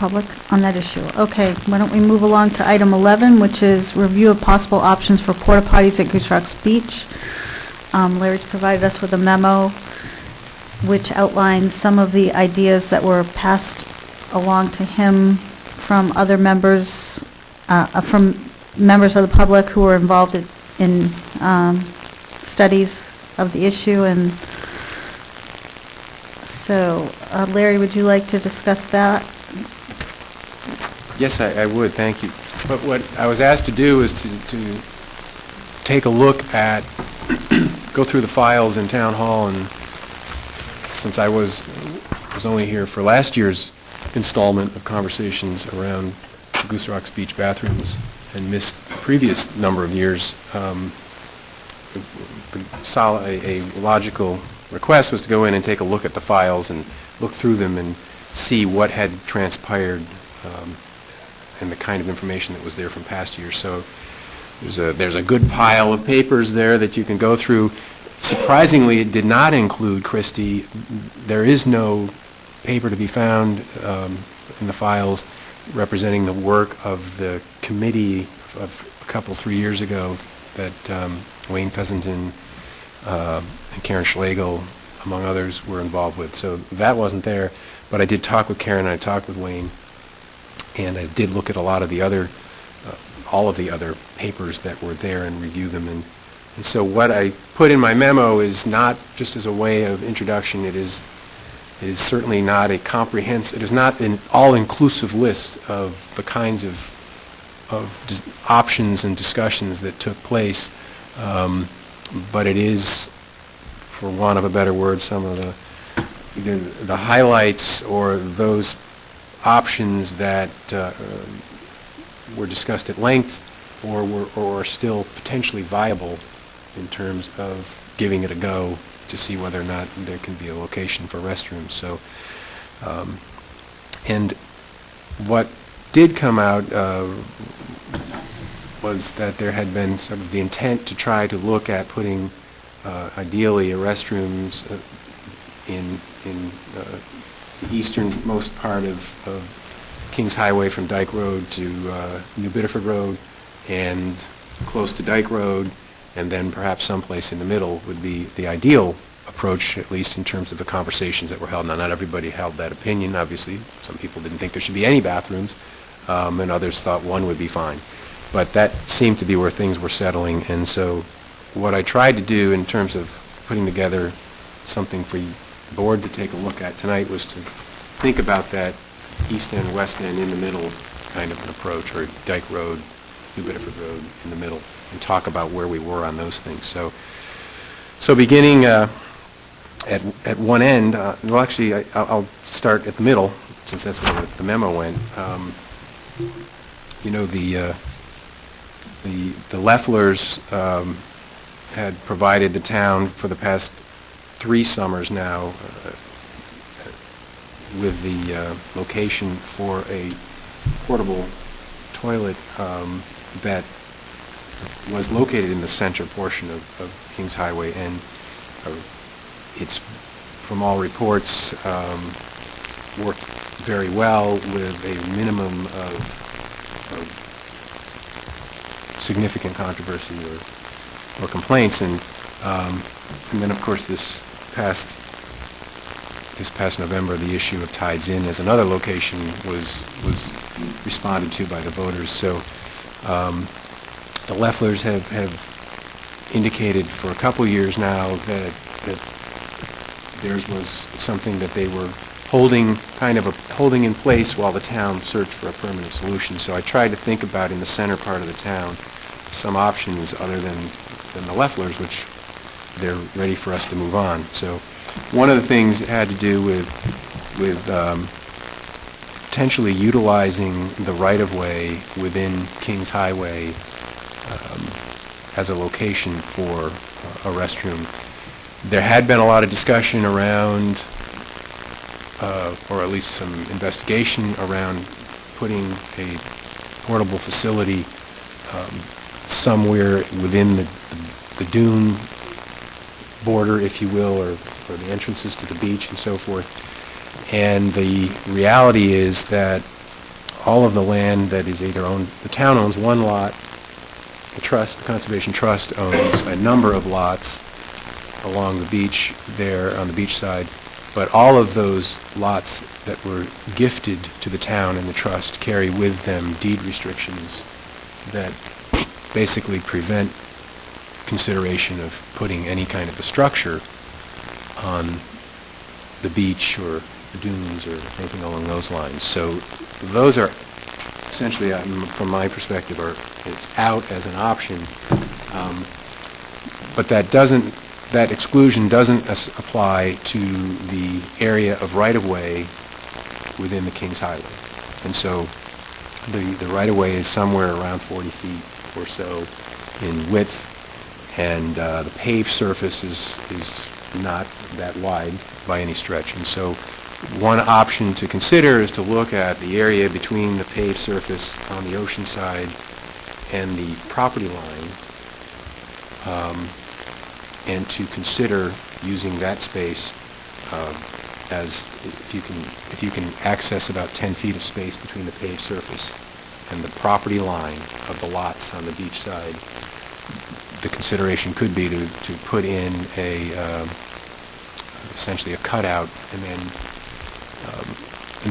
public on that issue. Okay, why don't we move along to item 11, which is review of possible options for porta potties at Goose Rocks Beach. Larry's provided us with a memo which outlines some of the ideas that were passed along to him from other members, from members of the public who were involved in studies of the issue. And so, Larry, would you like to discuss that? Yes, I would. Thank you. But what I was asked to do is to take a look at, go through the files in Town Hall, and since I was only here for last year's installment of conversations around Goose Rocks Beach bathrooms and missed the previous number of years, a logical request was to go in and take a look at the files and look through them and see what had transpired and the kind of information that was there from past years. So there's a good pile of papers there that you can go through. Surprisingly, it did not include, Christie, there is no paper to be found in the files representing the work of the committee of a couple, 3 years ago that Wayne Feasanton and Karen Schlegel, among others, were involved with. So that wasn't there. But I did talk with Karen, and I talked with Wayne, and I did look at a lot of the other, all of the other papers that were there and review them. And so what I put in my memo is not just as a way of introduction. It is certainly not a comprehensive, it is not an all-inclusive list of the kinds of options and discussions that took place, but it is, for want of a better word, some of the highlights or those options that were discussed at length or are still potentially viable in terms of giving it a go to see whether or not there can be a location for restrooms. So, and what did come out was that there had been sort of the intent to try to look at putting ideally a restrooms in the easternmost part of Kings Highway from Dyke Road to New Biddeford Road and close to Dyke Road, and then perhaps someplace in the middle would be the ideal approach, at least in terms of the conversations that were held. Now, not everybody held that opinion, obviously. Some people didn't think there should be any bathrooms, and others thought one would be fine. But that seemed to be where things were settling, and so what I tried to do in terms of putting together something for the board to take a look at tonight was to think about that east end, west end, in the middle kind of an approach, or Dyke Road, New Biddeford Road in the middle, and talk about where we were on those things. So beginning at one end, well, actually, I'll start at the middle, since that's where the memo went. You know, the Lefflers had provided the town for the past 3 summers now with the location for a portable toilet that was located in the center portion of Kings Highway, and it's, from all reports, worked very well with a minimum of significant controversy or complaints, and then of course this past November, the issue of Tides Inn as another location was responded to by the voters. So the Lefflers have indicated for a couple years now that theirs was something that they were holding in place while the town searched for a permanent solution. So I tried to think about, in the center part of the town, some options other than the Lefflers, which they're ready for us to move on. So one of the things had to do with potentially utilizing the right-of-way within Kings Highway as a location for a restroom. There had been a lot of discussion around, or at least some investigation around, putting a portable facility somewhere within the dune border, if you will, or the entrances to the beach and so forth. And the reality is that all of the land that is either owned, the town owns one lot, the trust, the Conservation Trust owns a number of lots along the beach there, on the beach side, but all of those lots that were gifted to the town and the trust carry with them deed restrictions that basically prevent consideration of putting any kind of a structure on the beach or the dunes or anything along those lines. So those are essentially, from my perspective, it's out as an option, but that exclusion doesn't apply to the area of right-of-way within the Kings Highway. And so the right-of-way is somewhere around 40 feet or so in width, and the paved surface is not that wide by any stretch. And so one option to consider is to look at the area between the paved surface on the ocean side and the property line, and to consider using that space as if you can access about 10 feet of space between the paved surface and the property line of the lots on the beach side. The consideration could be to put in essentially a cutout and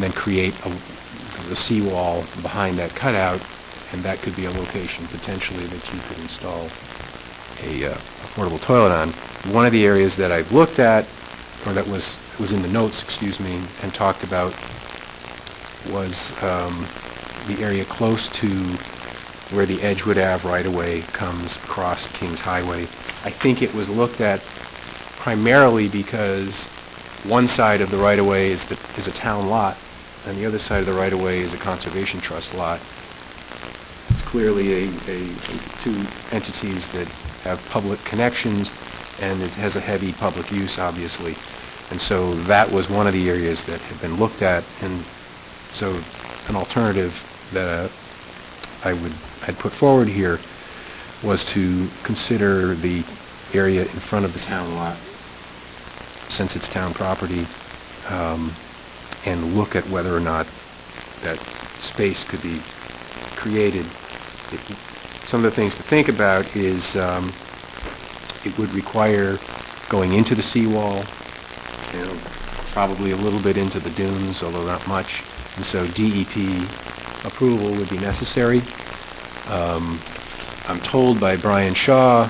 then create the seawall behind that cutout, and that could be a location potentially that you could install a portable toilet on. One of the areas that I've looked at, or that was in the notes, excuse me, and talked about was the area close to where the Edgewood Ave right-of-way comes across Kings Highway. I think it was looked at primarily because one side of the right-of-way is a town lot, and the other side of the right-of-way is a Conservation Trust lot. It's clearly two entities that have public connections, and it has a heavy public use, obviously. And so that was one of the areas that had been looked at, and so an alternative that I'd put forward here was to consider the area in front of the town lot, since it's town property, and look at whether or not that space could be created. Some of the things to think about is it would require going into the seawall, probably a little bit into the dunes, although not much, and so DEP approval would be necessary. I'm told by Brian Shaw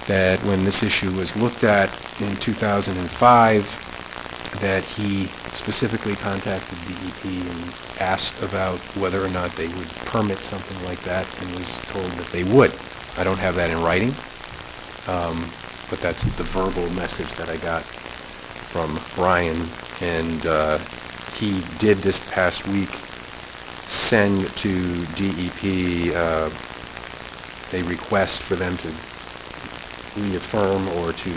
that when this issue was looked at in 2005, that he specifically contacted DEP and asked about whether or not they would permit something like that, and was told that they would. I don't have that in writing, but that's the verbal message that I got from Brian, and he did this past week send to DEP a request for them to reaffirm or to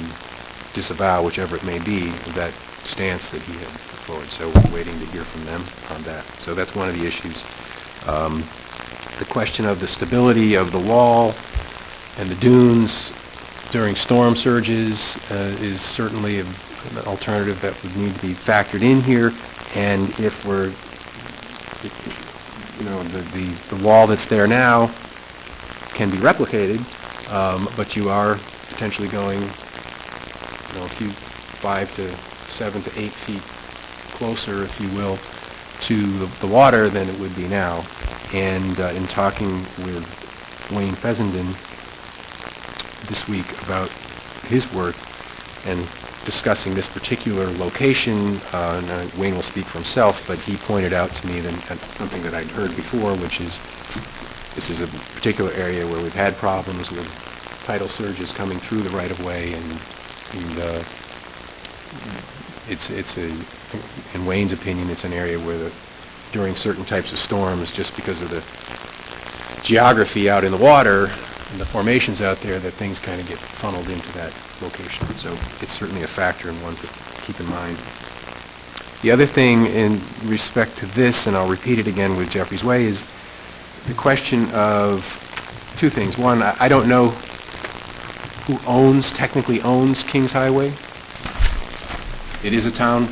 disavow, whichever it may be, that stance that he had put forward. So we're waiting to hear from them on that. So that's one of the issues. The question of the stability of the wall and the dunes during storm surges is certainly an alternative that would need to be factored in here. And if the wall that's there now can be replicated, but you are potentially going, a few 5 to 7 to 8 feet closer, if you will, to the water than it would be now. And in talking with Wayne Fessenden this week about his work and discussing this particular location, and Wayne will speak for himself, but he pointed out to me that something that I'd heard before, which is this is a particular area where we've had problems with tidal surges coming through the right-of-way, and in Wayne's opinion, it's an area where during certain types of storms, just because of the geography out in the water and the formations out there, that things kind of get funneled into that location. So it's certainly a factor and one to keep in mind. The other thing in respect to this, and I'll repeat it again with Jeffrey's Way, is the question of two things. One, I don't know who technically owns Kings Highway. It is a town